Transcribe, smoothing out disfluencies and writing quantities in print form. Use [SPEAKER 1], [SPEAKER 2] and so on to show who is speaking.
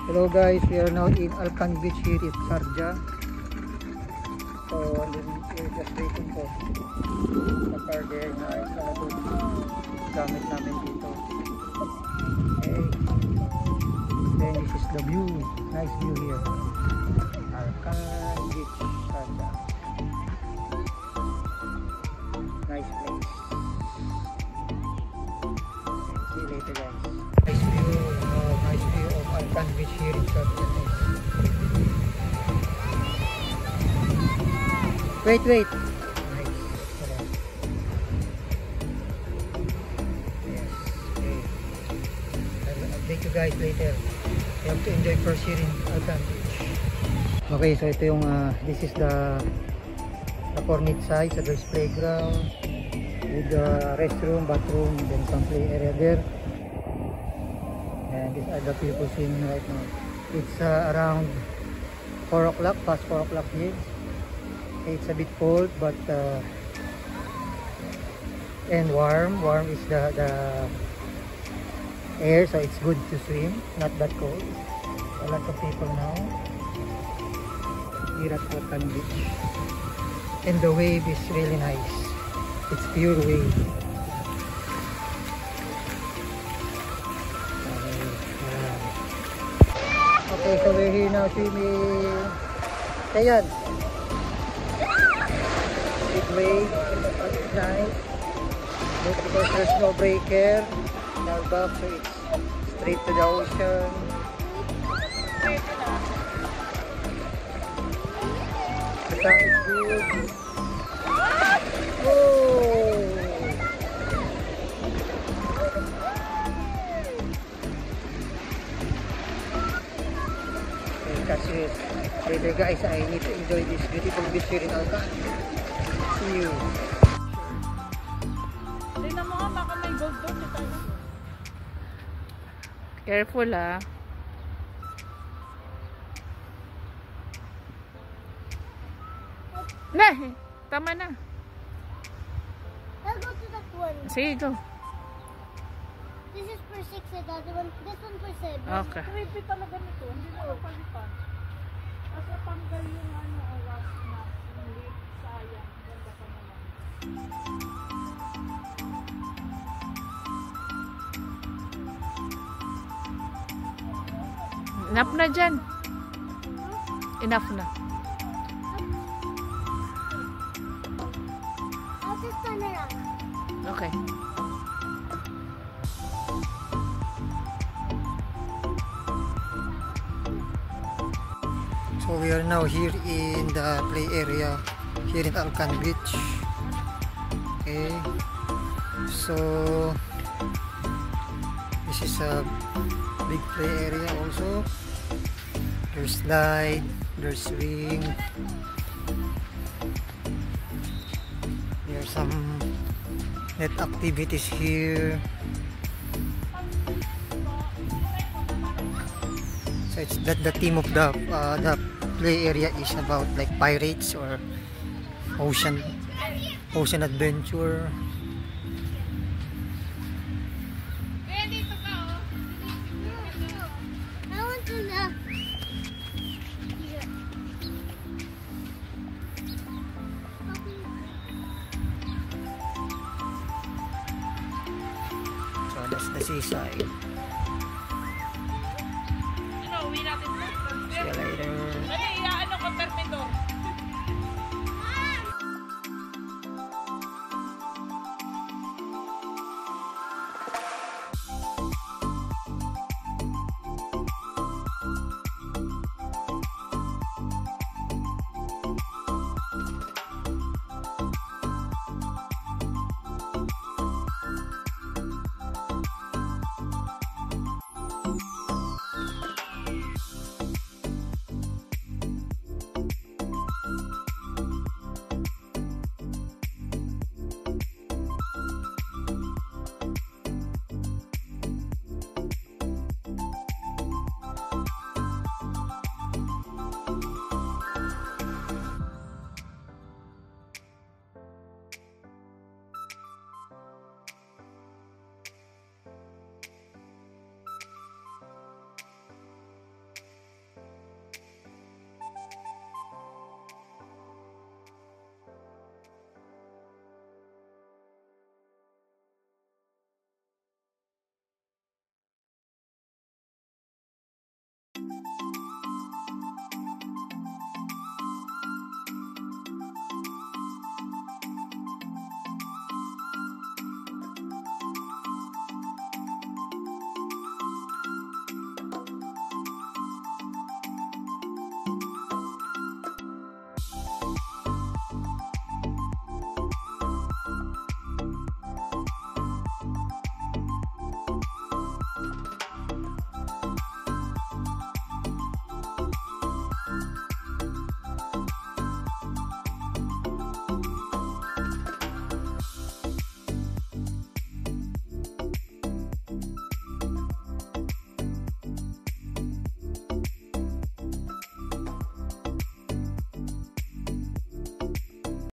[SPEAKER 1] Hello guys, we are now in Alcan Beach here in Sharjah. So and then we're just waiting for the car there na isalado gamit namin dito. Okay. Then this is the view, nice view here. Alcan Beach, Sharjah. Nice place. See you later guys. Nice view of Alcan Beach here in Sharjah. Wait. Nice. Yes. Okay. I will update you guys later. You have to enjoy first here in Alcan Beach. Okay, so ito yung this is the cornet side, so there's playground with the restroom, bathroom, then some play area there. And these are the people swimming right now. It's around 4 o'clock, past 4 o'clock here. It's a bit cold, but and warm is the air, so it's good to swim, not that cold. A lot of people now here at Alcan Beach, and the wave is really nice. It's pure wave. Okay, so we're here now swimming. Ayan. Big wave, it's nice. Because there's no breaker in our back, so it's straight to the ocean. The sun is good. Oh! Okay, catch it. Later guys, I need to enjoy this beautiful beach here in Alcan. See you.
[SPEAKER 2] Tingnan mo nga, baka may gold doon.
[SPEAKER 3] Careful ah. Nah, tama na.
[SPEAKER 4] I'll go to that one.
[SPEAKER 3] Sige, go.
[SPEAKER 4] This is for 6 and the other one, this one for 7.
[SPEAKER 3] Okay.
[SPEAKER 2] Creepy talaga nito. Hindi mo kapalitan. Kasi tanggal yung oras na hindi sayang. Ganda pa naman.
[SPEAKER 3] Enough na dyan. Enough na.
[SPEAKER 4] I'll just turn around.
[SPEAKER 3] Okay.
[SPEAKER 1] So we are now here in the play area here in Alcan Beach. Okay, so this is a big play area also. There's slide, there's swing, there are some net activities here. So it's that the theme of the play area is about like pirates or ocean adventure.
[SPEAKER 4] I want to know.
[SPEAKER 1] So that's the seaside.
[SPEAKER 2] Ano, uwi natin na.
[SPEAKER 1] See you later.
[SPEAKER 2] Ano,